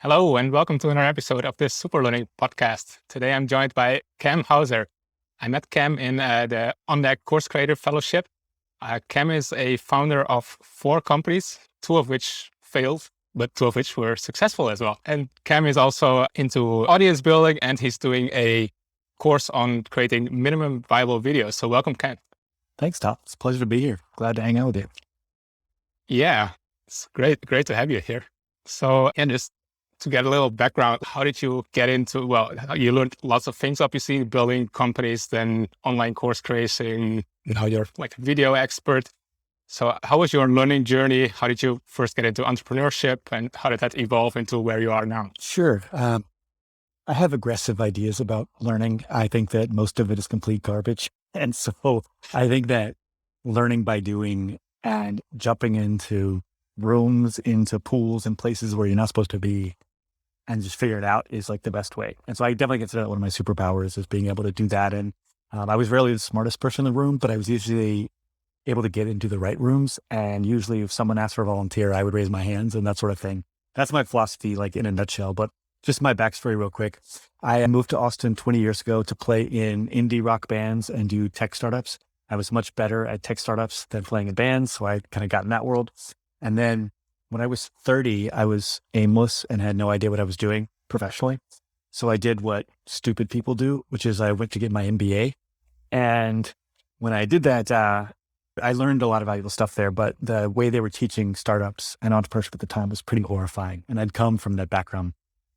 Hello, and welcome to another episode of this Super Learning podcast. Today I'm joined by Cam Hauser. I met Cam in the On Deck Course Creator Fellowship. Cam is a founder of 4 companies, 2 of which failed, but 2 of which were successful as well. And Cam is also into audience building, and he's doing a course on creating minimum viable videos. So welcome, Cam. Thanks, Tom. It's a pleasure to be here. Glad to hang out with you. Yeah, it's great to have you here. So, and just to get a little background, how did you get into, you learned lots of things, obviously, building companies, then online course creation, now you're like a video expert. So how was your learning journey? How did you first get into entrepreneurship, and how did that evolve into where you are now? Sure. I have aggressive ideas about learning. I think that most of it is complete garbage. And so I think that learning by doing and jumping into rooms, into pools and places where you're not supposed to be and just figure it out is like the best way. And so I definitely consider that one of my superpowers is being able to do that. And I was rarely the smartest person in the room, but I was usually able to get into the right rooms. And usually if someone asked for a volunteer, I would raise my hands and that sort of thing. That's my philosophy, like in a nutshell. But just my backstory real quick. I moved to Austin 20 years ago to play in indie rock bands and do tech startups. I was much better at tech startups than playing in bands. So I kind of got in that world. And then when I was 30, I was aimless and had no idea what I was doing professionally. So I did what stupid people do, which is I went to get my MBA. And when I did that, I learned a lot of valuable stuff there, but the way they were teaching startups and entrepreneurship at the time was pretty horrifying. And I'd come from that background.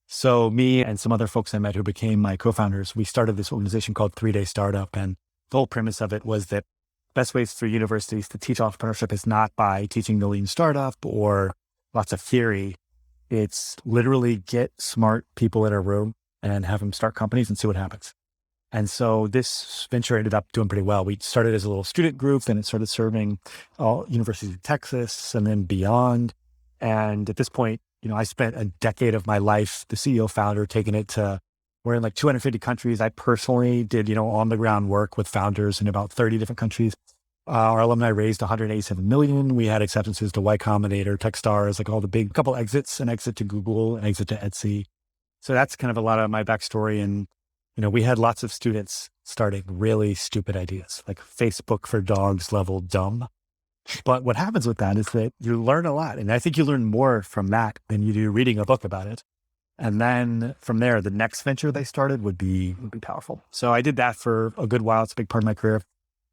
So me and some other folks I met who became my co-founders, we started this organization called 3-Day Startup. And the whole premise of it was that best ways for universities to teach entrepreneurship is not by teaching the lean startup or lots of theory. It's literally get smart people in a room and have them start companies and see what happens. And so this venture ended up doing pretty well. We started as a little student group and it started serving all universities in Texas and then beyond. And at this point, I spent a decade of my life, the CEO founder, taking it to, we're in like 250 countries. I personally did, on the ground work with founders in about 30 different countries. Our alumni raised 187 million. We had acceptances to Y Combinator, Techstars, like all the big couple exits, an exit to Google, an exit to Etsy. So that's kind of a lot of my backstory. And, we had lots of students starting really stupid ideas, like Facebook for dogs level dumb. But what happens with that is that you learn a lot. And I think you learn more from that than you do reading a book about it. And then from there, the next venture they started would be powerful. So I did that for a good while. It's a big part of my career.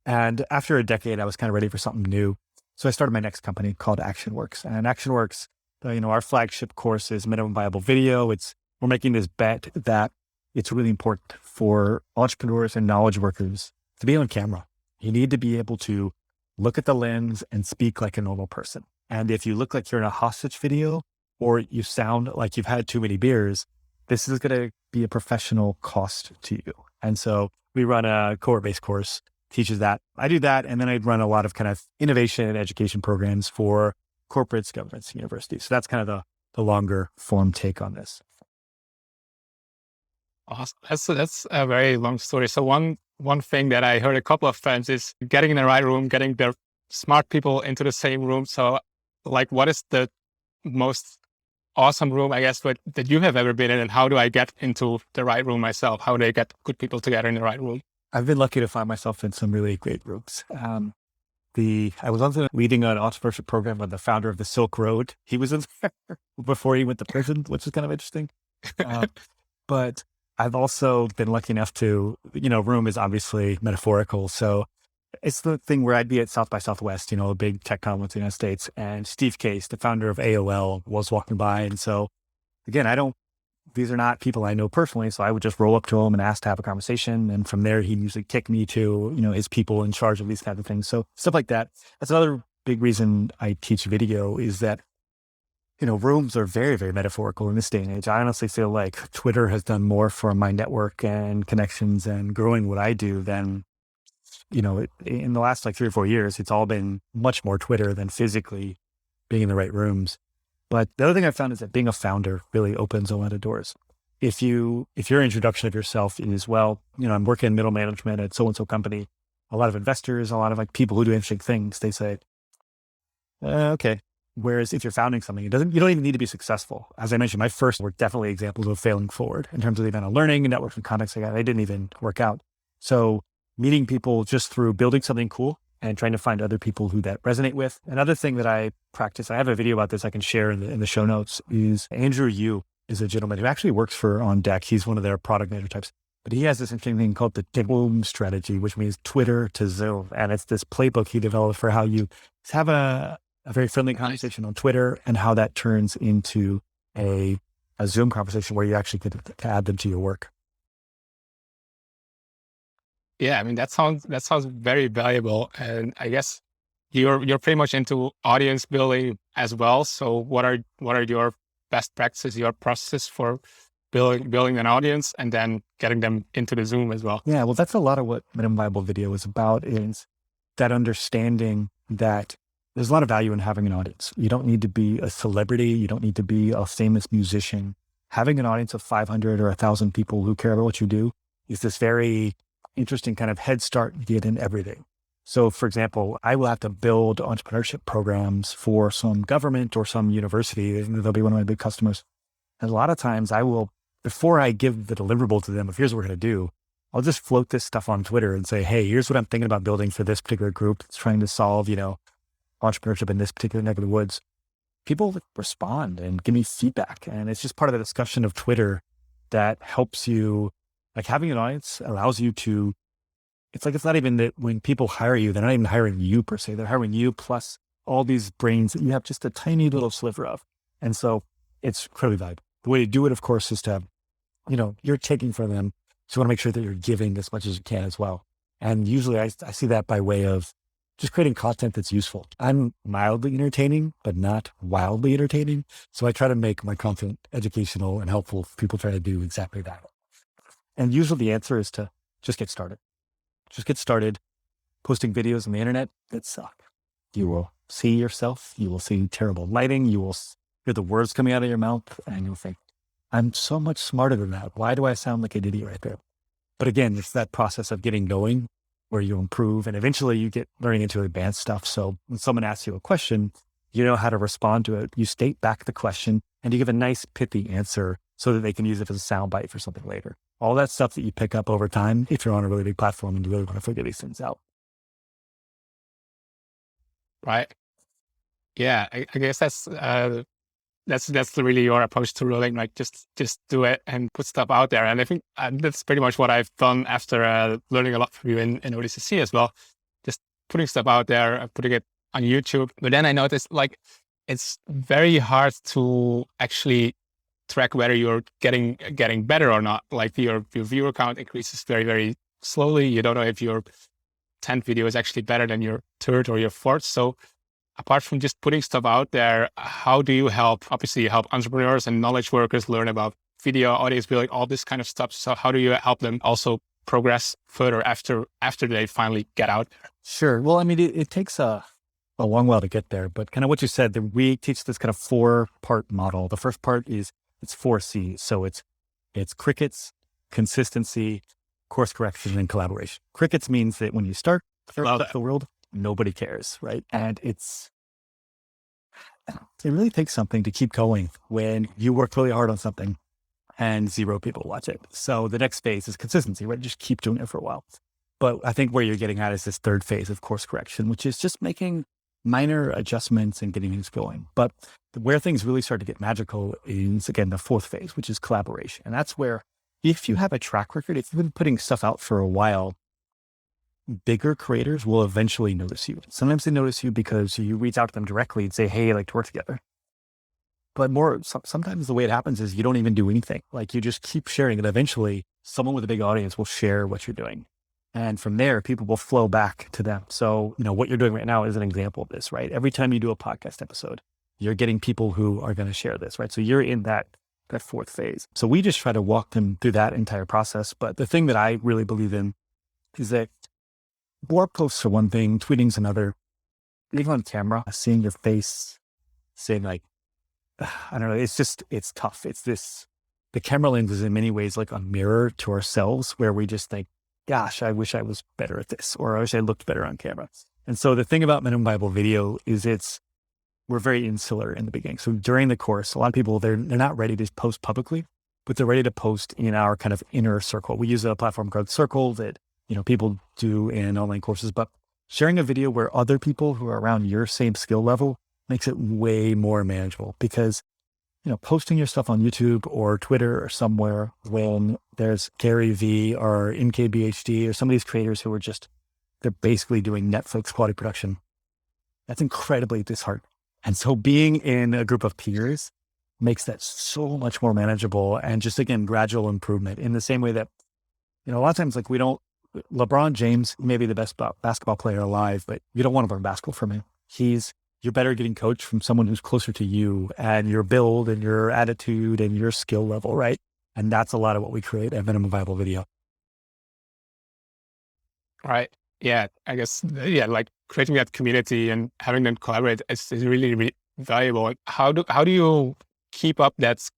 And after a decade, I was kind of ready for something new. So I started my next company called ActionWorks. And ActionWorks, our flagship course is minimum viable video. We're making this bet that it's really important for entrepreneurs and knowledge workers to be on camera. You need to be able to look at the lens and speak like a normal person. And if you look like you're in a hostage video or you sound like you've had too many beers, this is going to be a professional cost to you. And so we run a cohort-based course, teaches that. I do that. And then I'd run a lot of kind of innovation and education programs for corporates, governments, universities. So that's kind of the longer form take on this. Awesome. That's a very long story. So one thing that I heard a couple of times is getting in the right room, getting the smart people into the same room. So like, what is the most awesome room, I guess, that you have ever been in, and how do I get into the right room myself? How do I get good people together in the right room? I've been lucky to find myself in some really great rooms. I was also leading an entrepreneurship program with the founder of the Silk Road. He was in there before he went to prison, which is kind of interesting. But I've also been lucky enough to, room is obviously metaphorical. So it's the thing where I'd be at South by Southwest, a big tech conference in the United States. And Steve Case, the founder of AOL, was walking by. And so again, these are not people I know personally. So I would just roll up to him and ask to have a conversation. And from there, he'd usually kick me to, his people in charge of these kinds of things. So stuff like that. That's another big reason I teach video is that, rooms are very, very metaphorical in this day and age. I honestly feel like Twitter has done more for my network and connections and growing what I do than, in the last like 3 or 4 years, it's all been much more Twitter than physically being in the right rooms. But the other thing I found is that being a founder really opens a lot of doors. If your introduction of yourself is, I'm working in middle management at so-and-so company, a lot of investors, a lot of like people who do interesting things, they say, okay, Whereas if you're founding something, you don't even need to be successful. As I mentioned, my first were definitely examples of failing forward in terms of the amount of learning and networks and contacts I got. They didn't even work out. So meeting people just through building something cool and trying to find other people who that resonate with. Another thing that I practice, I have a video about this I can share in the show notes, is Andrew Yu is a gentleman who actually works for On Deck. He's one of their product manager types. But he has this interesting thing called the Zoom strategy, which means Twitter to Zoom. And it's this playbook he developed for how you have a very friendly conversation on Twitter and how that turns into a Zoom conversation where you actually could add them to your work. Yeah, I mean, that sounds very valuable. And I guess you're pretty much into audience building as well. So what are your best practices, your process for building an audience and then getting them into the Zoom as well? Yeah, well, that's a lot of what Minimum Viable Video is about, is that understanding that there's a lot of value in having an audience. You don't need to be a celebrity. You don't need to be a famous musician. Having an audience of 500 or 1,000 people who care about what you do is this very interesting kind of head start you get in everything. So for example, I will have to build entrepreneurship programs for some government or some university. They'll be one of my big customers. And a lot of times I will, before I give the deliverable to them of here's what we're going to do, I'll just float this stuff on Twitter and say, hey, here's what I'm thinking about building for this particular group that's trying to solve, entrepreneurship in this particular neck of the woods. People respond and give me feedback. And it's just part of the discussion of Twitter that helps you, like having an audience allows you to, it's not even that when people hire you, they're not even hiring you per se. They're hiring you plus all these brains that you have just a tiny little sliver of. And so it's incredibly valuable. The way to do it, of course, is to have, you're taking from them. So you want to make sure that you're giving as much as you can as well. And usually I see that by way of just creating content that's useful. I'm mildly entertaining, but not wildly entertaining. So I try to make my content educational and helpful for people trying to do exactly that. And usually the answer is to just get started. Just get started. Posting videos on the internet that suck. You will see yourself. You will see terrible lighting. You will hear the words coming out of your mouth and you'll think, I'm so much smarter than that. Why do I sound like an idiot right there? But again, it's that process of getting going where you improve and eventually you get learning into advanced stuff. So when someone asks you a question, you know how to respond to it. You state back the question and you give a nice pithy answer so that they can use it as a soundbite for something later. All that stuff that you pick up over time if you're on a really big platform and you really want to figure these things out. Right. Yeah, I guess that's really your approach to rolling, like just do it and put stuff out there. And I think that's pretty much what I've done after learning a lot from you in ODCC as well. Just putting stuff out there, putting it on YouTube. But then I noticed like it's very hard to actually track whether you're getting better or not. Like your viewer count increases very, very slowly. You don't know if your 10th video is actually better than your third or your fourth. So apart from just putting stuff out there, how do you help? Obviously, you help entrepreneurs and knowledge workers learn about video, audience building, all this kind of stuff. So how do you help them also progress further after they finally get out there? Sure. Well, I mean, it takes a long while to get there, but kind of what you said, we teach this kind of 4-part model. The first part is it's 4 C's. So it's crickets, consistency, course correction, and collaboration. Crickets means that when you start the world, nobody cares, right? And it really takes something to keep going when you work really hard on something and 0 people watch it. So the next phase is consistency, right? Just keep doing it for a while. But I think where you're getting at is this 3rd phase of course correction, which is just making minor adjustments and getting things going. But where things really start to get magical is, again, the 4th phase, which is collaboration. And that's where if you have a track record, if you've been putting stuff out for a while, bigger creators will eventually notice you. Sometimes they notice you because you reach out to them directly and say, hey, I'd like to work together. But sometimes the way it happens is you don't even do anything. Like you just keep sharing and eventually someone with a big audience will share what you're doing. And from there, people will flow back to them. So, what you're doing right now is an example of this, right? Every time you do a podcast episode, you're getting people who are going to share this, right? So you're in that 4th phase. So we just try to walk them through that entire process. But the thing that I really believe in is that blog posts are one thing, tweeting's another. Being on camera, seeing your face, saying like, I don't know, it's tough. The camera lens is in many ways like a mirror to ourselves where we just think, gosh, I wish I was better at this, or I wish I looked better on camera. And so the thing about Minimum Viable Video is we're very insular in the beginning. So during the course, a lot of people, they're not ready to post publicly, but they're ready to post in our kind of inner circle. We use a platform called Circle that, people do in online courses, but sharing a video where other people who are around your same skill level makes it way more manageable, because posting your stuff on YouTube or Twitter or somewhere when there's Gary V or NKBHD or some of these creators who are they're basically doing Netflix quality production, that's incredibly disheartening. And so being in a group of peers makes that so much more manageable, and just, again, gradual improvement in the same way that, a lot of times, like, LeBron James may be the best basketball player alive, but you don't want to learn basketball from him. You're better getting coached from someone who's closer to you and your build and your attitude and your skill level, right? And that's a lot of what we create at Minimum Viable Video. Right. Yeah. I guess, yeah, like creating that community and having them collaborate is really, really valuable. How do you keep up that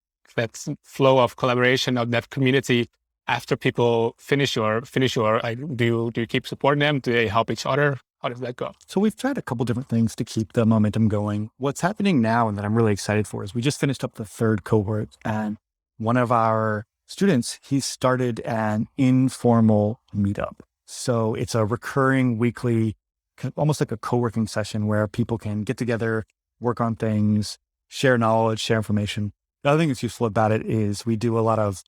flow of collaboration of that community after people finish your, like, do you keep supporting them? Do they help each other? How does that go? So we've tried a couple different things to keep the momentum going. What's happening now, and that I'm really excited for, is we just finished up the 3rd cohort, and one of our students, he started an informal meetup. So it's a recurring weekly, almost like a co-working session where people can get together, work on things, share knowledge, share information. The other thing that's useful about it is we do a lot of,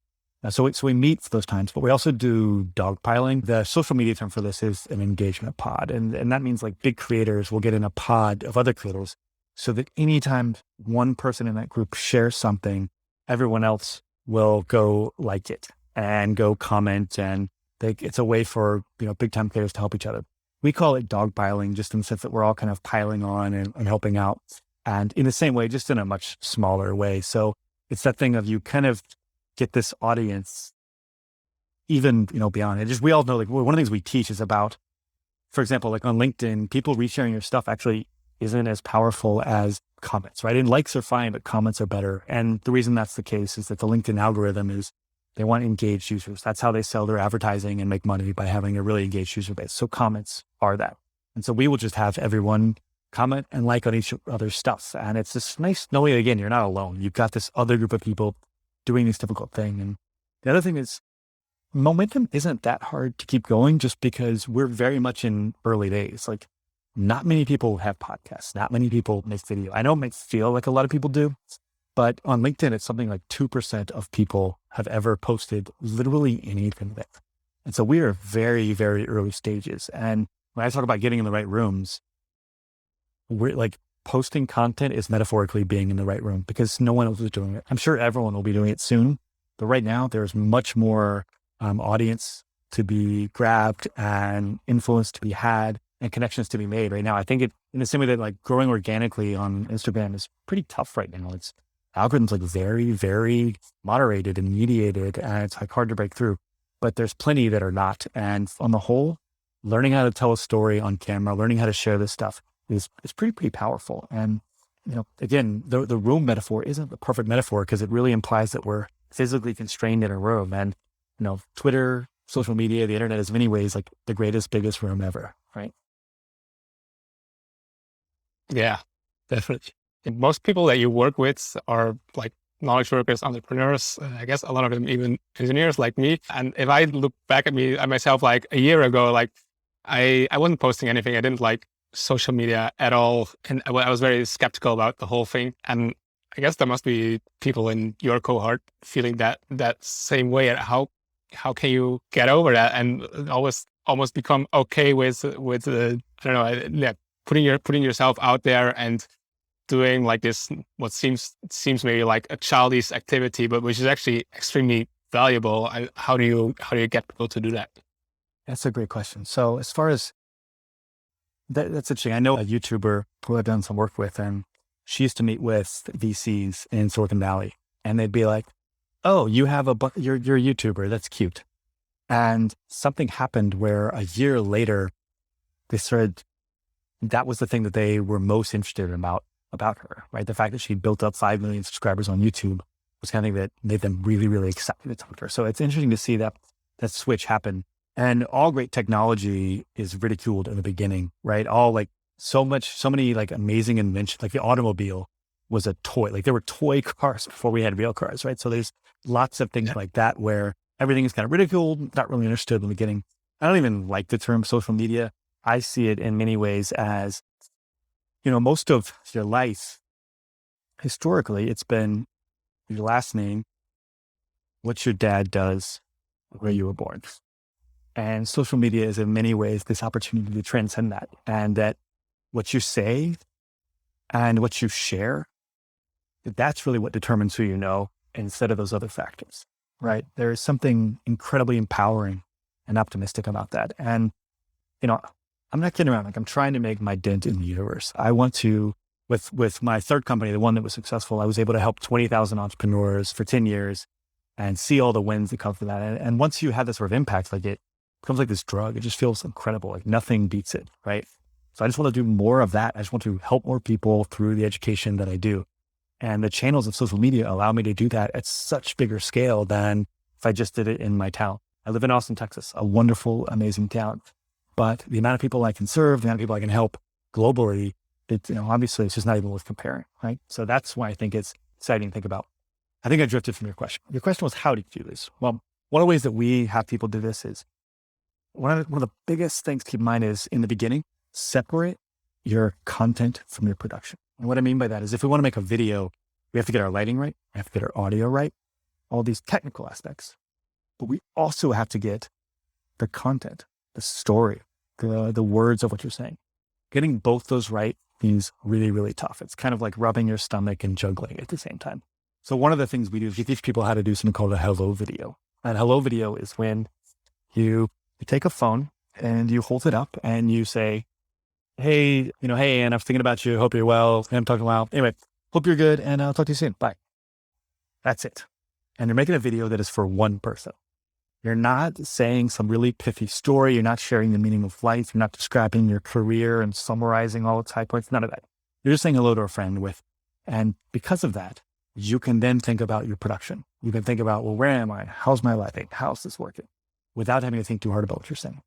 so we meet for those times, but we also do dogpiling. The social media term for this is an engagement pod. And that means, like, big creators will get in a pod of other creators so that anytime one person in that group shares something, everyone else will go like it and go comment, and it's a way for, big time creators to help each other. We call it dogpiling, just in the sense that we're all kind of piling on and helping out. And in the same way, just in a much smaller way. So it's that thing of, you kind of get this audience even, beyond it. We all know, like, one of the things we teach is about, for example, like on LinkedIn, people resharing your stuff actually isn't as powerful as comments, right? And likes are fine, but comments are better. And the reason that's the case is that the LinkedIn algorithm is, they want engaged users. That's how they sell their advertising and make money, by having a really engaged user base. So comments are that. And so we will just have everyone comment and like on each other's stuff. And it's just nice knowing, again, you're not alone. You've got this other group of people doing this difficult thing. And the other thing is, momentum isn't that hard to keep going, just because we're very much in early days. Like, not many people have podcasts. Not many people make video. I know it might feel like a lot of people do, but on LinkedIn, it's something like 2% of people have ever posted literally anything there. And so we are very, very early stages. And when I talk about getting in the right rooms, we're like, posting content is metaphorically being in the right room, because no one else is doing it. I'm sure everyone will be doing it soon, but right now there's much more audience to be grabbed and influence to be had and connections to be made right now. I think in the same way that, like, growing organically on Instagram is pretty tough right now. It's algorithms, like, very, very moderated and mediated, and it's, like, hard to break through, but there's plenty that are not. And on the whole, learning how to tell a story on camera, learning how to share this stuff is pretty powerful. And, again, the room metaphor isn't the perfect metaphor, because it really implies that we're physically constrained in a room. And, Twitter, social media, the internet is in many ways like the greatest, biggest room ever, right? Yeah, definitely. And most people that you work with are, like, knowledge workers, entrepreneurs, I guess a lot of them even engineers like me. And if I look back at myself, like, a year ago, like, I wasn't posting anything. I didn't like social media at all. And I was very skeptical about the whole thing. And I guess there must be people in your cohort feeling that same way. And how can you get over that and almost become okay with I don't know, yeah, putting yourself out there and doing, like, this, what seems maybe like a childish activity, but which is actually extremely valuable. How do you get people to do that? That's a great question. So as far as that's interesting. I know a YouTuber who I've done some work with, and she used to meet with VCs in Silicon Valley, and they'd be like, "Oh, you have you're a YouTuber. That's cute." And something happened where a year later, that was the thing that they were most interested in about her, right? The fact that she built up 5 million subscribers on YouTube was kind of thing that made them really, really excited to talk to her. So it's interesting to see that switch happen. And all great technology is ridiculed in the beginning, right? All, like, so many like amazing inventions, like the automobile was a toy. Like there were toy cars before we had real cars, right? So there's lots of things like that where everything is kind of ridiculed, not really understood in the beginning. I don't even like the term social media. I see it in many ways as, most of your life, historically, it's been your last name, what your dad does, where you were born. And social media is in many ways this opportunity to transcend that, and that what you say and what you share, that's really what determines who you know instead of those other factors, right? There is something incredibly empowering and optimistic about that. And, I'm not kidding around. Like I'm trying to make my dent in the universe. I want to, with my third company, the one that was successful, I was able to help 20,000 entrepreneurs for 10 years and see all the wins that come from that. And once you have this sort of impact, like it becomes like this drug. It just feels incredible. Like nothing beats it, right? So I just want to do more of that. I just want to help more people through the education that I do. And the channels of social media allow me to do that at such bigger scale than if I just did it in my town. I live in Austin, Texas, a wonderful, amazing town. But the amount of people I can serve, the amount of people I can help globally, obviously it's just not even worth comparing, right? So that's why I think it's exciting to think about. I think I drifted from your question. Your question was, how do you do this? Well, one of the ways that we have people do this is, one of the biggest things to keep in mind is, in the beginning, separate your content from your production. And what I mean by that is, if we want to make a video, we have to get our lighting right, we have to get our audio right, all these technical aspects. But we also have to get the content, the story, the words of what you're saying. Getting both those right is really, really tough. It's kind of like rubbing your stomach and juggling at the same time. So one of the things we do is we teach people how to do something called a hello video. And hello video is when you take a phone and you hold it up and you say, hey, hey, Ann, I was thinking about you. Hope you're well. I'm talking a while. Anyway, hope you're good. And I'll talk to you soon. Bye. That's it. And you're making a video that is for one person. You're not saying some really pithy story. You're not sharing the meaning of life. You're not describing your career and summarizing all its high points. None of that. You're just saying hello to a friend and because of that, you can then think about your production. You can think about, well, where am I? How's my lighting? How's this working? Without having to think too hard about what you're saying.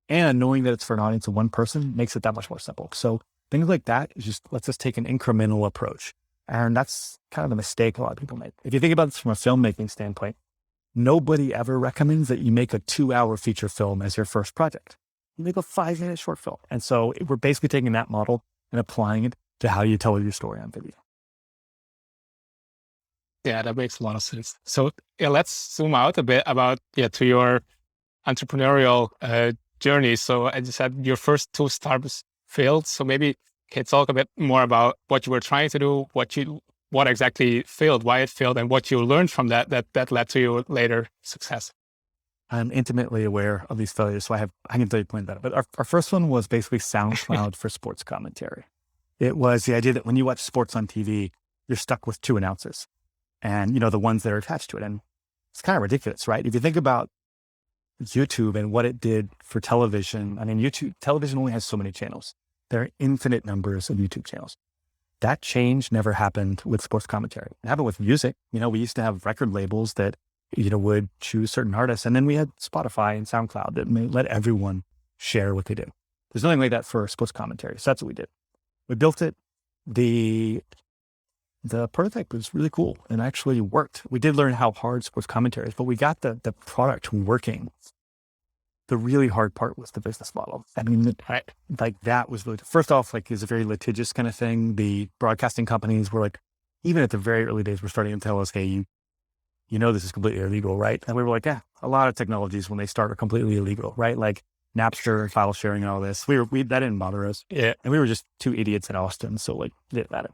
And knowing that it's for an audience of one person makes it that much more simple. So things like that is just, let's just take an incremental approach. And that's kind of the mistake a lot of people make. If you think about this from a filmmaking standpoint, nobody ever recommends that you make a 2-hour feature film as your first project. You make a 5-minute short film. And so we're basically taking that model and applying it to how you tell your story on video. Yeah, that makes a lot of sense. So let's zoom out a bit about to your entrepreneurial journey. So as you said, your first 2 startups failed. So maybe can you talk a bit more about what you were trying to do, what exactly failed, why it failed, and what you learned from that led to your later success? I'm intimately aware of these failures, so I can tell you point that out. But our first one was basically SoundCloud for sports commentary. It was the idea that when you watch sports on TV, you're stuck with 2 announcers and, the ones that are attached to it. And it's kind of ridiculous, right? If you think about YouTube and what it did for television, television only has so many channels. There are infinite numbers of YouTube channels. That change never happened with sports commentary. It happened with music. We used to have record labels that, would choose certain artists. And then we had Spotify and SoundCloud that let everyone share what they did. There's nothing like that for sports commentary. So that's what we did. We built it. The prototype was really cool and actually worked. We did learn how hard sports commentary is, but we got the product working. The really hard part was the business model. That was really, first off, it's a very litigious kind of thing. The broadcasting companies were even at the very early days, were starting to tell us, hey, this is completely illegal, right? And we were like, yeah, a lot of technologies when they start are completely illegal, right? Like Napster, file sharing and all this. That didn't bother us. Yeah. And we were just 2 idiots in Austin. So it didn't matter.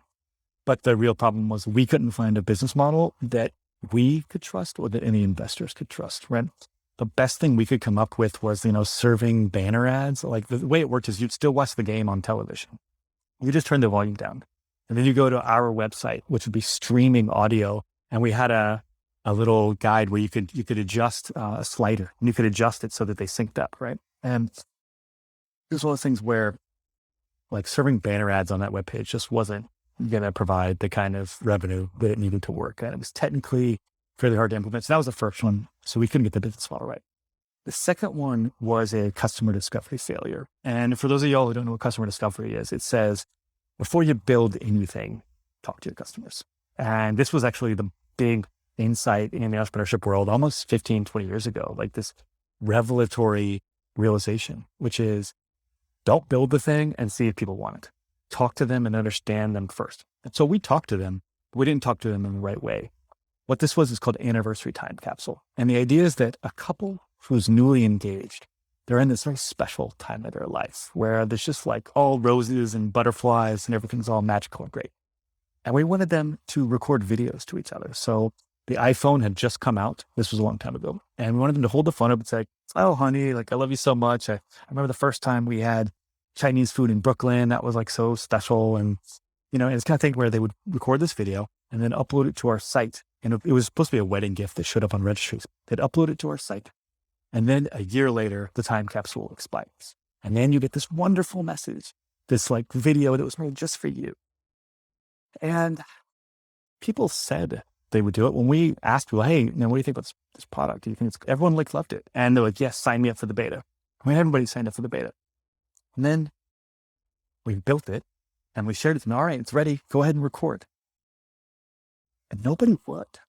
But the real problem was we couldn't find a business model that we could trust or that any investors could trust, right? The best thing we could come up with was, serving banner ads. Like the way it worked is you'd still watch the game on television. You just turn the volume down. And then you go to our website, which would be streaming audio. And we had a little guide where you could adjust a slider and you could adjust it so that they synced up, right? And there's one of those things where serving banner ads on that webpage just wasn't going to provide the kind of revenue that it needed to work. And it was technically fairly hard to implement. So that was the first one. So we couldn't get the business model right. The second one was a customer discovery failure. And for those of y'all who don't know what customer discovery is, it says, before you build anything, talk to your customers. And this was actually the big insight in the entrepreneurship world almost 15, 20 years ago, like this revelatory realization, which is don't build the thing and see if people want it. Talk to them and understand them first. And so we talked to them, but we didn't talk to them in the right way. What this was is called anniversary time capsule. And the idea is that a couple who's newly engaged, they're in this very special time of their life where there's just like all roses and butterflies and everything's all magical and great. And we wanted them to record videos to each other. So the iPhone had just come out. This was a long time ago. And we wanted them to hold the phone up and say, oh, honey, like, I love you so much. I remember the first time we had Chinese food in Brooklyn. That was like so special. And, it's kind of thing where they would record this video and then upload it to our site. And it was supposed to be a wedding gift that showed up on registries. They'd upload it to our site. And then a year later, the time capsule expires. And then you get this wonderful message, this like video that was made just for you. And people said they would do it. When we asked people, hey, what do you think about this product? Do you think everyone loved it? And they're like, yes, sign me up for the beta. Everybody signed up for the beta. And then we built it and we shared it with them. All right, it's ready. Go ahead and record. And nobody would.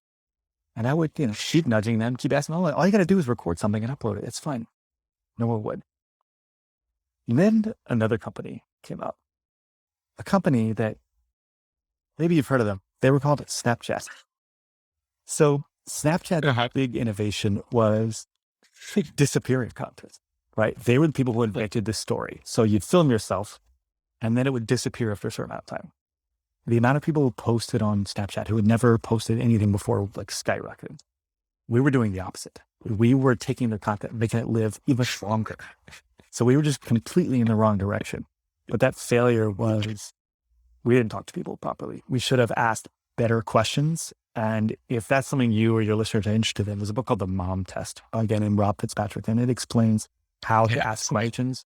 And I would, keep nudging them, keep asking, all you got to do is record something and upload it. It's fine. No one would. And then another company came up. A company that maybe you've heard of them. They were called Snapchat. So Snapchat's big innovation was disappearing content, right? They were the people who invented this story. So you'd film yourself and then it would disappear after a certain amount of time. The amount of people who posted on Snapchat who had never posted anything before like skyrocketed. We were doing the opposite. We were taking their content, making it live even longer. So we were just completely in the wrong direction. But that failure was, we didn't talk to people properly. We should have asked better questions. And if that's something you or your listeners are interested in, there's a book called The Mom Test, again, in Rob Fitzpatrick, and it explains how to ask questions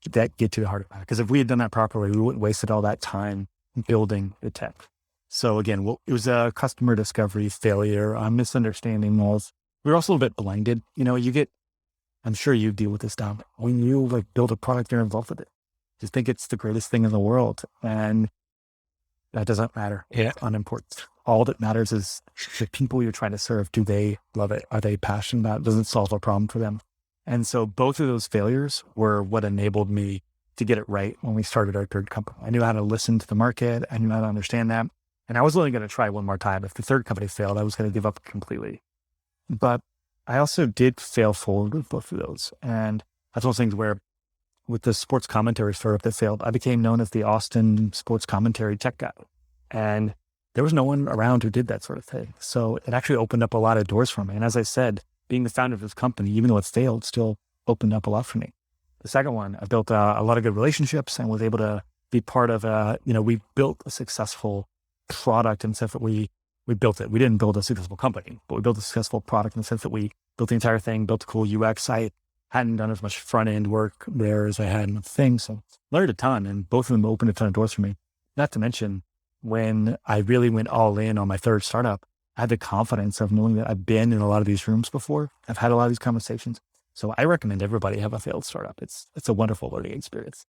that get to the heart of it. Because if we had done that properly, we wouldn't wasted all that time building the tech. So again, it was a customer discovery failure. Misunderstanding was, we were also a little bit blinded. I'm sure you deal with this now. When you like build a product, you're involved with it. You think it's the greatest thing in the world. And that doesn't matter. Yeah. It's unimportant. All that matters is the people you're trying to serve. Do they love it? Are they passionate about it? Does it solve a problem for them? And so both of those failures were what enabled me to get it right when we started our third company. I knew how to listen to the market. I knew how to understand that. And I was only going to try one more time. If the third company failed, I was going to give up completely. But I also did fail forward with both of those. And that's one of those things where with the sports commentary startup that failed, I became known as the Austin sports commentary tech guy. And there was no one around who did that sort of thing. So it actually opened up a lot of doors for me. And as I said, being the founder of this company, even though it failed, still opened up a lot for me. The second one, I built a lot of good relationships and was able to be part of we built a successful product in the sense that we built it. We didn't build a successful company, but we built a successful product in the sense that we built the entire thing, built a cool UX. I hadn't done as much front end work there as I had in the thing. So learned a ton, and both of them opened a ton of doors for me. Not to mention when I really went all in on my third startup, I had the confidence of knowing that I've been in a lot of these rooms before. I've had a lot of these conversations. So I recommend everybody have a failed startup. It's a wonderful learning experience.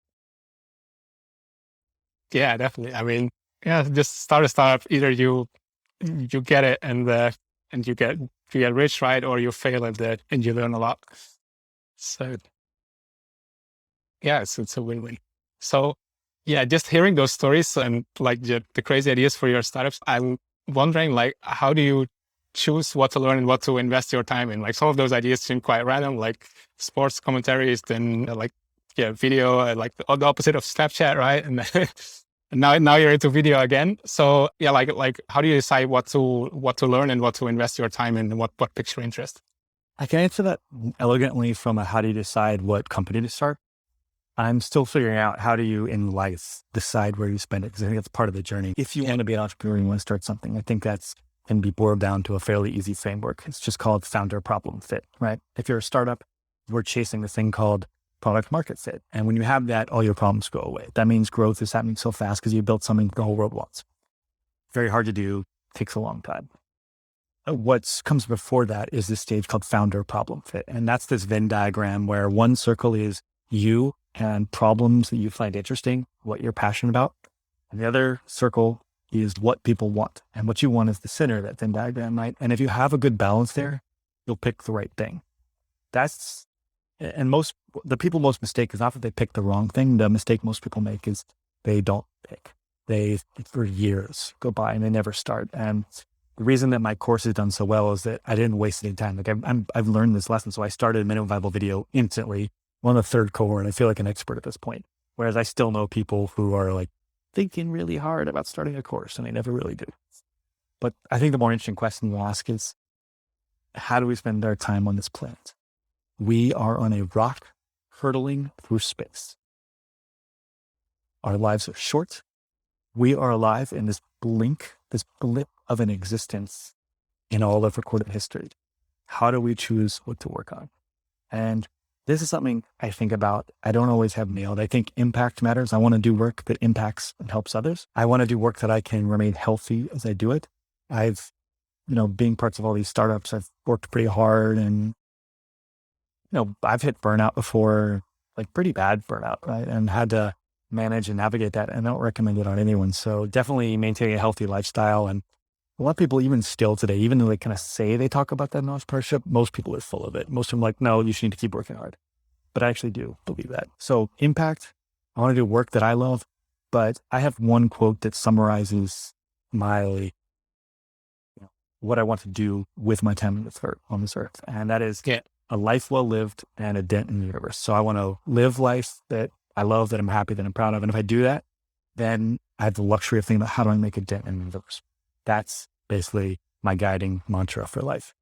Yeah, definitely. I mean, just start a startup. Either you get it and you get rich, right? Or you fail at that and you learn a lot. So yeah, it's a win-win. So yeah, just hearing those stories and like the crazy ideas for your startups, I'm wondering like, how do you choose what to learn and what to invest your time in? Like some of those ideas seem quite random, like sports commentaries, then video, like the opposite of Snapchat, right? And and now you're into video again. So yeah, like how do you decide what to learn and what to invest your time in and what piques your interest? I can answer that elegantly from a how do you decide what company to start. I'm still figuring out how do you in life decide where you spend it, because I think that's part of the journey. If you want to be an entrepreneur and you want to start something, I think that's can be boiled down to a fairly easy framework. It's just called founder problem fit, right? If you're a startup, we're chasing this thing called product market fit. And when you have that, all your problems go away. That means growth is happening so fast because you built something the whole world wants. Very hard to do, takes a long time. What comes before that is this stage called founder problem fit. And that's this Venn diagram where one circle is you and problems that you find interesting, what you're passionate about. And the other circle is what people want. And what you want is the center of that Venn diagram, right? And if you have a good balance there, you'll pick the right thing. And the people most mistake is not that they pick the wrong thing. The mistake most people make is they don't pick. They, for years, go by and they never start. And the reason that my course has done so well is that I didn't waste any time. Like I've learned this lesson. So I started minimum viable video instantly. I'm on the third cohort and I feel like an expert at this point. Whereas I still know people who are like thinking really hard about starting a course and they never really do. But I think the more interesting question you ask is, how do we spend our time on this planet? We are on a rock hurtling through space. Our lives are short. We are alive in this blip of an existence in all of recorded history. How do we choose what to work on? And this is something I think about. I don't always have nailed. I think impact matters. I want to do work that impacts and helps others. I want to do work that I can remain healthy as I do it. Being parts of all these startups, I've worked pretty hard and, I've hit burnout before, like pretty bad burnout, right? And had to manage and navigate that. And I don't recommend it on anyone. So definitely maintaining a healthy lifestyle. And a lot of people, even still today, even though they kind of say they talk about that in entrepreneurship, most people are full of it. Most of them are like, no, you should need to keep working hard. But I actually do believe that. So impact, I want to do work that I love, but I have one quote that summarizes what I want to do with my time on this earth. And that is a life well lived and a dent in the universe. So I want to live life that I love, that I'm happy, that I'm proud of. And if I do that, then I have the luxury of thinking about how do I make a dent in the universe? That's basically my guiding mantra for life.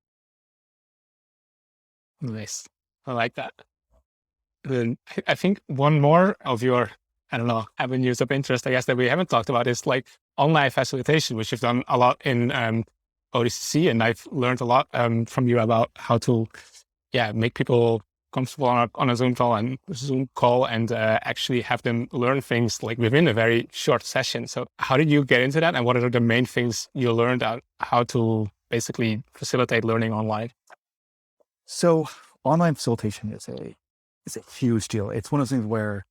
Nice. I like that. Then I think one more of your, avenues of interest, I guess, that we haven't talked about is like online facilitation, which you've done a lot in ODCC. And I've learned a lot from you about how to, make people comfortable on a Zoom call and actually have them learn things like within a very short session. So how did you get into that? And what are the main things you learned on how to basically facilitate learning online? So online facilitation is a huge deal. It's one of those things where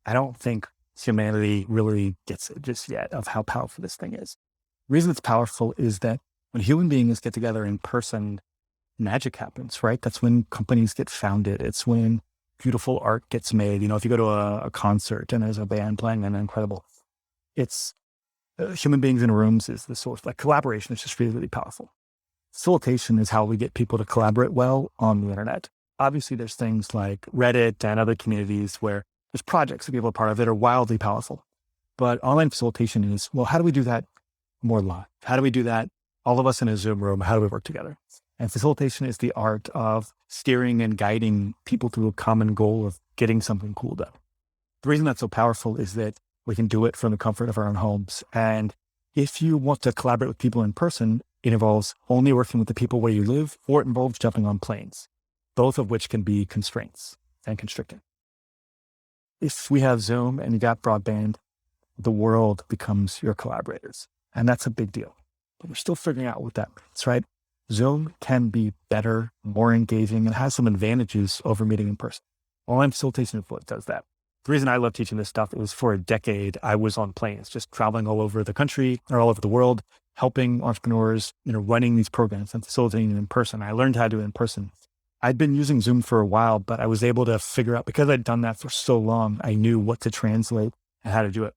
I don't think humanity really gets it just yet of how powerful this thing is. The reason it's powerful is that when human beings get together in person, magic happens, right? That's when companies get founded. It's when beautiful art gets made. If you go to a concert and there's a band playing and incredible, it's human beings in rooms is the source. Like collaboration is just really, really powerful. Facilitation is how we get people to collaborate well on the internet. Obviously, there's things like Reddit and other communities where there's projects that people are part of that are wildly powerful. But online facilitation is, well, how do we do that more live? How do we do that? All of us in a Zoom room, how do we work together? And facilitation is the art of steering and guiding people through a common goal of getting something cool done. The reason that's so powerful is that we can do it from the comfort of our own homes. And if you want to collaborate with people in person, it involves only working with the people where you live, or it involves jumping on planes, both of which can be constraints and constricting. If we have Zoom and you got broadband, the world becomes your collaborators. And that's a big deal. But we're still figuring out what that means, right? Zoom can be better, more engaging, and has some advantages over meeting in person. Online facilitation is what does that. The reason I love teaching this stuff is for a decade, I was on planes, just traveling all over the country or all over the world, helping entrepreneurs, running these programs and facilitating them in person. I learned how to do it in person. I'd been using Zoom for a while, but I was able to figure out, because I'd done that for so long, I knew what to translate and how to do it.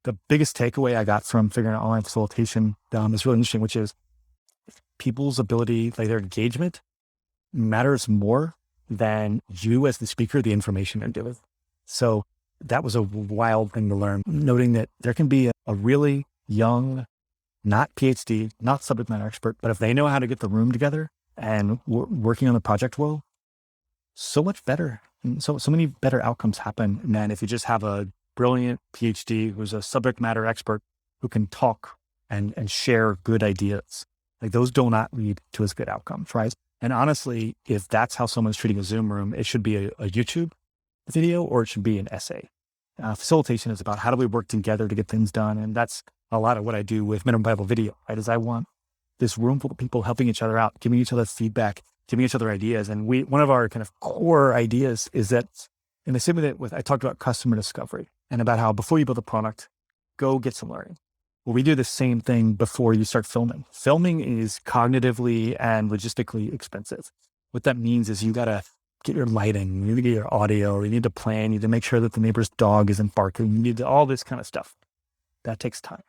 The biggest takeaway I got from figuring out online facilitation is really interesting, which is people's ability, like their engagement matters more than you as the speaker, the information they're giving. So that was a wild thing to learn, noting that there can be a really young, not PhD, not subject matter expert, but if they know how to get the room together and working on the project well, so much better. And so many better outcomes happen than if you just have a brilliant PhD who's a subject matter expert who can talk and share good ideas. Like those do not lead to as good outcomes, right? And honestly, if that's how someone's treating a Zoom room, it should be a YouTube video or it should be an essay. Facilitation is about how do we work together to get things done. And that's a lot of what I do with minimum viable video, right? Is I want this room full of people helping each other out, giving each other feedback, giving each other ideas. And one of our kind of core ideas is that in the same way that I talked about customer discovery and about how before you build a product, go get some learning. Well, we do the same thing before you start filming. Filming is cognitively and logistically expensive. What that means is you got to get your lighting, you need to get your audio, you need to plan, you need to make sure that the neighbor's dog isn't barking, you need to, all this kind of stuff. That takes time.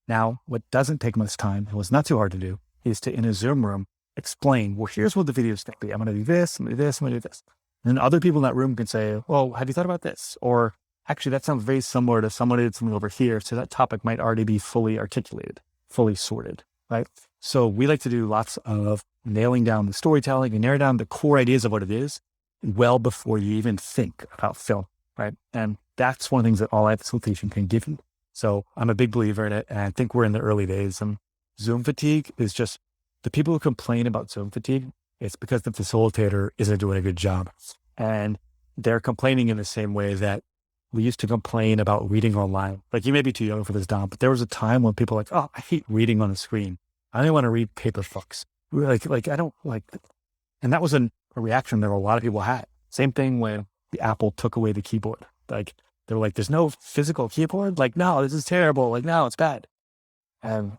Now, what doesn't take much time, and what's not too hard to do, is to, in a Zoom room, explain, well, here's what the video is going to be. I'm going to do this, I'm going to do this, I'm going to do this. And then other people in that room can say, well, have you thought about this? Or actually, that sounds very similar to somebody did something over here. So that topic might already be fully articulated, fully sorted, right? So we like to do lots of nailing down the storytelling and narrow down the core ideas of what it is well before you even think about film, right? And that's one of the things that all facilitation can give you. So I'm a big believer in it. And I think we're in the early days. Zoom fatigue is just the people who complain about Zoom fatigue. It's because the facilitator isn't doing a good job. And they're complaining in the same way that we used to complain about reading online. Like, you may be too young for this, Dom, but there was a time when people were like, oh, I hate reading on the screen. I only want to read paper books. We were like, I don't like it. And that was a reaction that a lot of people had. Same thing when the Apple took away the keyboard. Like, they were like, there's no physical keyboard? Like, no, this is terrible. Like, no, it's bad. And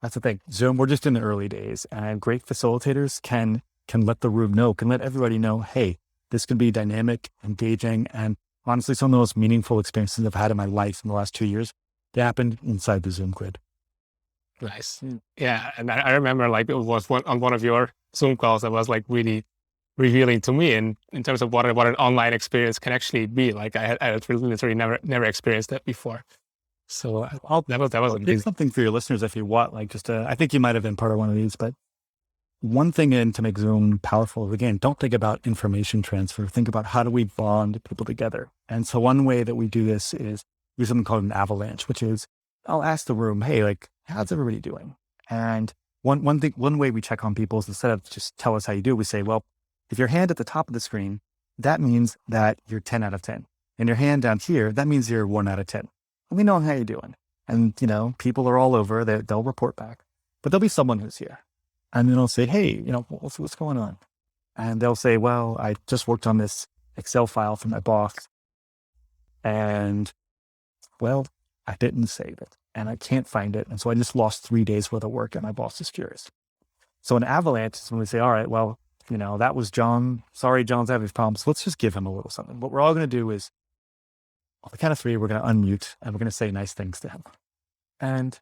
that's the thing. Zoom, we're just in the early days, and great facilitators can let the room know, can let everybody know, hey, this can be dynamic, engaging, and honestly, some of the most meaningful experiences I've had in my life in the last 2 years, they happened inside the Zoom grid. Nice. Yeah. And I remember like it was on one of your Zoom calls that was like really revealing to me in terms of what an online experience can actually be. Like I had literally never experienced that before. So that was I'll amazing. pick something for your listeners if you want, like I think you might have been part of one of these, but one thing in to make Zoom powerful, again, don't think about information transfer. Think about how do we bond people together. And so one way that we do this is we do something called an avalanche, which is I'll ask the room, hey, like, how's everybody doing? And one way we check on people is instead of just tell us how you do, we say, well, if your hand at the top of the screen, that means that you're 10 out of 10. And your hand down here, that means you're 1 out of 10. And we know how you're doing. And, people are all over, they'll report back. But there'll be someone who's here. And then I'll say, hey, what's going on? And they'll say, well, I just worked on this Excel file for my boss. And, well, I didn't save it. And I can't find it. And so I just lost 3 days worth of work and my boss is furious. So an avalanche is when we say, all right, well, that was John. Sorry, John's having problems. Let's just give him a little something. What we're all going to do is, on the count of 3, we're going to unmute and we're going to say nice things to him. And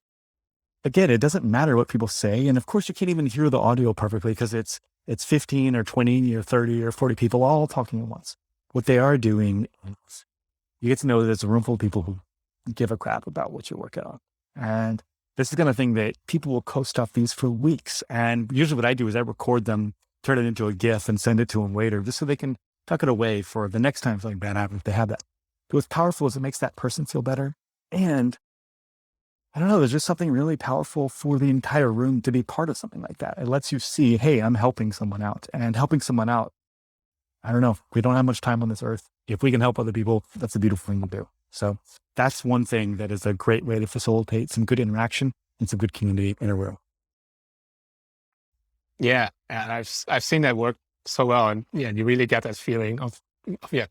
again, it doesn't matter what people say. And of course, you can't even hear the audio perfectly because it's 15 or 20 or 30 or 40 people all talking at once. What they are doing is you get to know that it's a room full of people who give a crap about what you're working on. And this is the kind of thing that people will co-stuff these for weeks. And usually what I do is I record them, turn it into a GIF and send it to them later just so they can tuck it away for the next time something bad happens if they have that. But what's powerful is it makes that person feel better. And I don't know, there's just something really powerful for the entire room to be part of something like that. It lets you see, hey, I'm helping someone out, and helping someone out. I don't know, we don't have much time on this earth. If we can help other people, that's a beautiful thing to do. So that's one thing that is a great way to facilitate some good interaction and some good community in a room. Yeah. And I've seen that work so well. And yeah, you really get that feeling of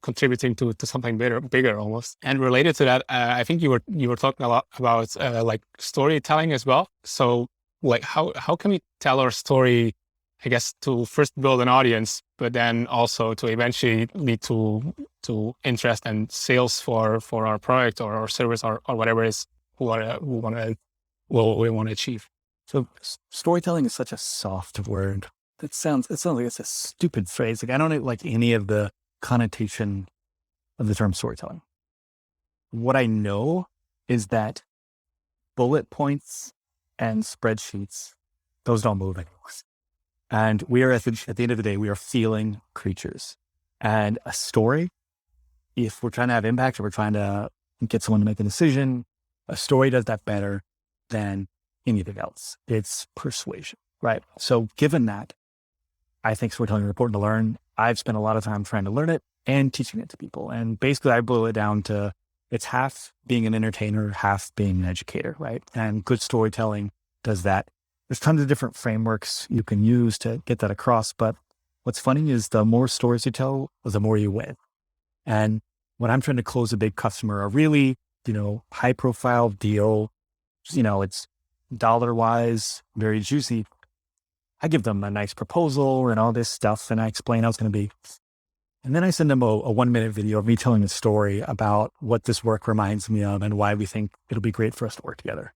contributing to something bigger almost. And related to that, I think you were talking a lot about like storytelling as well. So like how can we tell our story, I guess, to first build an audience, but then also to eventually lead to interest and sales for our product or our service or whatever it is we want to achieve. So storytelling is such a soft word. It sounds like it's a stupid phrase. Like I don't like any of the connotation of the term storytelling. What I know is that bullet points and spreadsheets, those don't move anymore. And we are at the end of the day, we are feeling creatures. And a story, if we're trying to have impact or we're trying to get someone to make a decision, a story does that better than anything else. It's persuasion, right? So given that, I think storytelling is important to learn. I've spent a lot of time trying to learn it and teaching it to people. And basically I boil it down to it's half being an entertainer, half being an educator, right? And good storytelling does that there's tons of different frameworks you can use to get that across. But what's funny is the more stories you tell, the more you win. And when I'm trying to close a big customer, a really, high profile deal, it's dollar wise, very juicy. I give them a nice proposal and all this stuff, and I explain how it's going to be. And then I send them a 1-minute video of me telling a story about what this work reminds me of and why we think it'll be great for us to work together.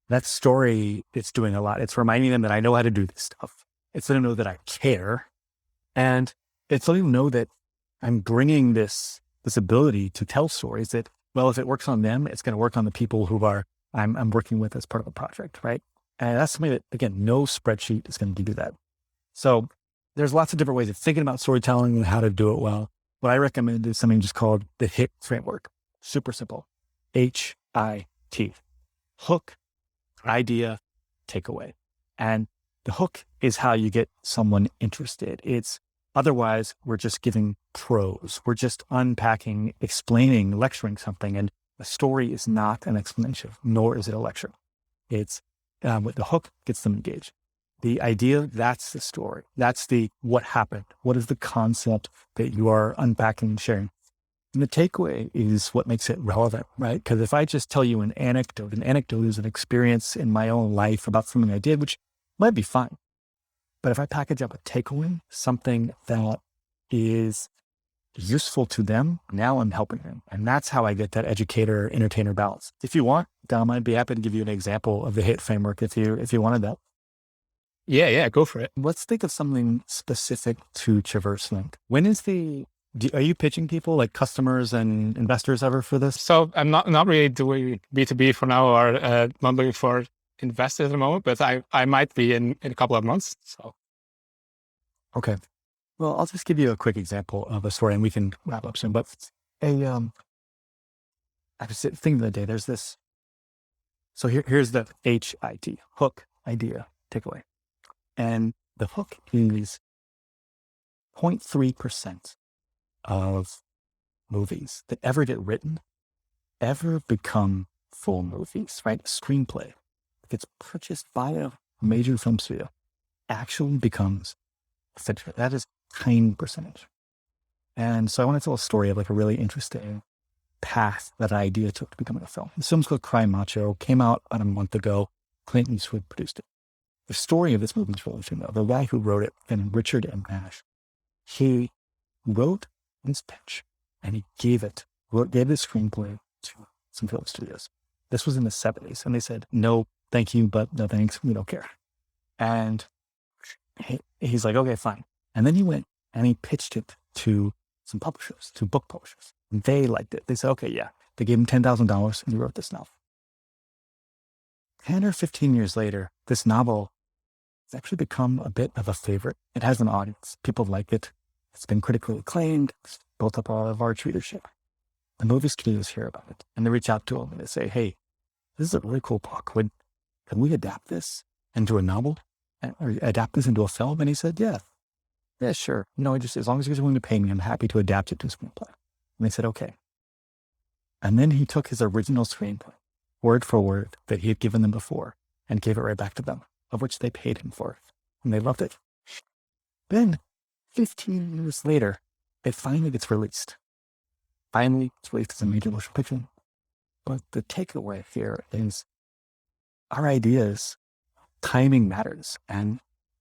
That story, it's doing a lot. It's reminding them that I know how to do this stuff. It's letting them know that I care. And it's letting them know that I'm bringing this ability to tell stories that, well, if it works on them, it's going to work on the people who I'm working with as part of the project, right? And that's something that, again, no spreadsheet is going to do that. So there's lots of different ways of thinking about storytelling and how to do it well. What I recommend is something just called the HIT framework. Super simple. HIT. Hook, idea, takeaway. And the hook is how you get someone interested. Otherwise, we're just giving prose. We're just unpacking, explaining, lecturing something. And a story is not an explanation, nor is it a lecture. It's with the hook gets them engaged. The idea, that's the story. That's what happened. What is the concept that you are unpacking and sharing? And the takeaway is what makes it relevant, right? Because if I just tell you an anecdote is an experience in my own life about something I did, which might be fine. But if I package up a takeaway, something that is useful to them, now I'm helping them. And that's how I get that educator, entertainer balance. If you want, Dom, I'd be happy to give you an example of the HIT framework if you wanted that. Yeah, go for it. Let's think of something specific to Traverse Link. Are you pitching people like customers and investors ever for this? So I'm not really doing B2B for now, or not looking for investors at the moment, but I might be in a couple of months. So. Okay. Well, I'll just give you a quick example of a story and we can wrap up soon. But I was thinking the other day, there's this. So here's the HIT, hook, idea, takeaway. And the hook is 0.3% of movies that ever get written ever become full movies, right? A screenplay gets purchased by a major film studio, actually becomes a feature. That is a tiny percentage. And so I want to tell a story of like a really interesting path that idea took to becoming a film. The film's called Cry Macho, came out about a month ago. Clint Eastwood produced it. The story of this movie is really interesting though. The guy who wrote it, and Richard M. Nash, he wrote his pitch and he gave the screenplay to some film studios. This was in the 70s. And they said, no, thank you, but no thanks. We don't care. And he's like, okay, fine. And then he went and he pitched it to some publishers, to book publishers. And they liked it. They said, okay, yeah. They gave him $10,000 and he wrote this novel. 10 or 15 years later, this novel has actually become a bit of a favorite. It has an audience. People like it. It's been critically acclaimed. It's built up a large readership. The movie studios hear about it and they reach out to him and they say, hey, this is a really cool book. Can we adapt this into a novel or adapt this into a film? And he said, yeah, sure. As long as you're willing to pay me, I'm happy to adapt it to a screenplay. And they said, okay. And then he took his original screenplay, word for word, that he had given them before and gave it right back to them, of which they paid him for it. And they loved it. Then 15 years later, it finally gets released. Finally, it's released as a major motion picture. But the takeaway here is our ideas, timing matters. And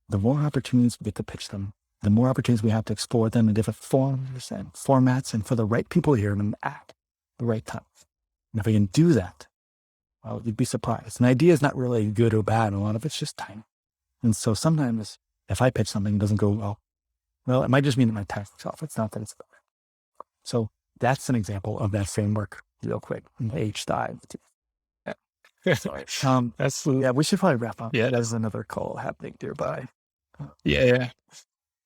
the more opportunities we get to pitch them, the more opportunities we have to explore them in different forms and formats and for the right people to hear them at the right time. And if we can do that, well, you'd be surprised. An idea is not really good or bad. A lot of it's just time. And so sometimes if I pitch something that doesn't go well, it might just mean that my tactics off. It's not that it's bad. So that's an example of that framework real quick. H dive. Sorry. We should probably wrap up. Yeah, there's another call happening nearby. Yeah.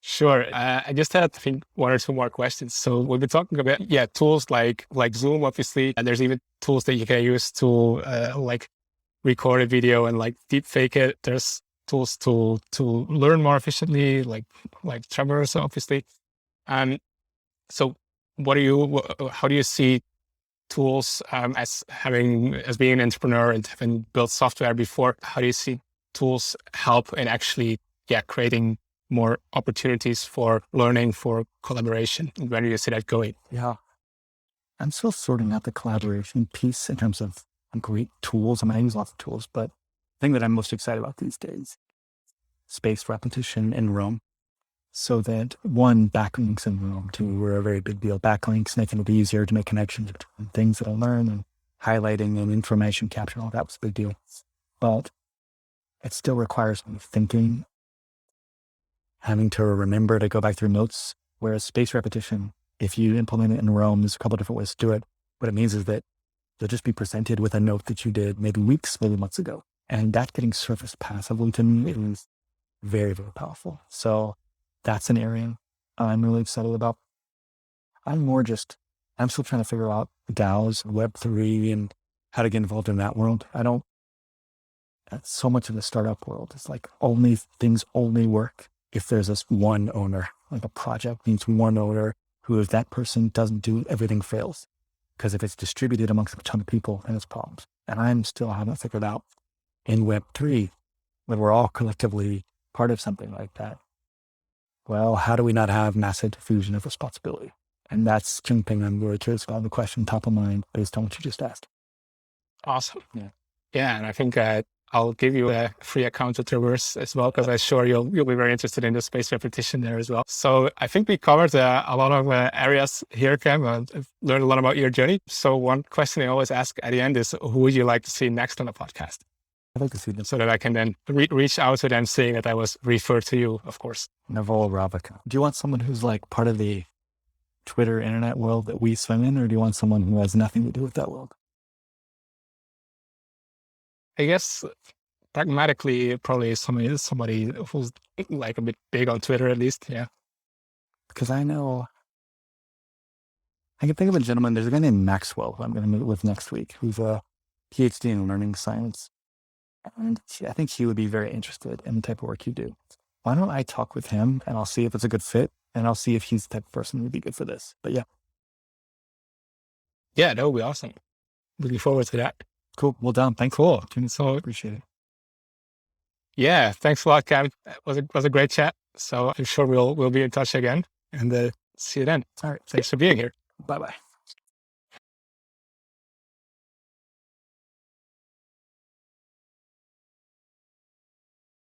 Sure. I just had, I think, one or two more questions. So we've been talking about, tools like Zoom, obviously, and there's even tools that you can use to like record a video and like deep fake it. There's tools to learn more efficiently, like Traverse, obviously. So how do you see tools as being an entrepreneur and having built software before? How do you see tools help in actually, creating more opportunities for learning, for collaboration? And where do you see that going? Yeah. I'm still sorting out the collaboration piece in terms of great tools. I use lots of tools, but the thing that I'm most excited about these days, spaced repetition in Rome. So that one, backlinks in Rome, two, were a very big deal. Backlinks, making it easier to make connections between things that I learn, and highlighting and information capture, all that was a big deal. But it still requires me thinking, having to remember to go back through notes. Whereas spaced repetition, if you implement it in Rome, there's a couple of different ways to do it. What it means is that you'll just be presented with a note that you did maybe weeks, maybe months ago. And that getting surfaced passively to me is very, very powerful. So that's an area I'm really excited about. I'm still trying to figure out DAOs, Web3, and how to get involved in that world. So much of the startup world is like things only work if there's this one owner. Like a project needs one owner who, if that person doesn't do, everything fails. Because if it's distributed amongst a ton of people, then it's problems. And I'm still haven't figured out in Web3, when we're all collectively part of something like that. Well, how do we not have massive diffusion of responsibility? And that's something I'm really curious about, the question top of mind based on what you just asked. Awesome. Yeah. Yeah. And I think I'll give you a free account to Traverse as well, because I'm sure you'll be very interested in the space repetition there as well. So I think we covered a lot of areas here, Cam. I've learned a lot about your journey. So one question I always ask at the end is, who would you like to see next on the podcast? I'd like to see them. So that I can then reach out to them, saying that I was referred to you, of course. Naval Ravikant. Do you want someone who's like part of the Twitter internet world that we swim in, or do you want someone who has nothing to do with that world? I guess pragmatically, probably somebody who's like a bit big on Twitter, at least. Yeah. Because I can think of a gentleman. There's a guy named Maxwell who I'm going to meet with next week, who's a PhD in learning science. And I think he would be very interested in the type of work you do. Why don't I talk with him, and I'll see if it's a good fit, and I'll see if he's the type of person who would be good for this. But yeah. Yeah, that would be awesome. Looking forward to that. Cool. Well done. Thanks. Cool. So appreciate it. Yeah. Thanks a lot, Cam. It was a great chat. So I'm sure we'll be in touch again, and see you then. All right. Thanks for being here. Bye-bye.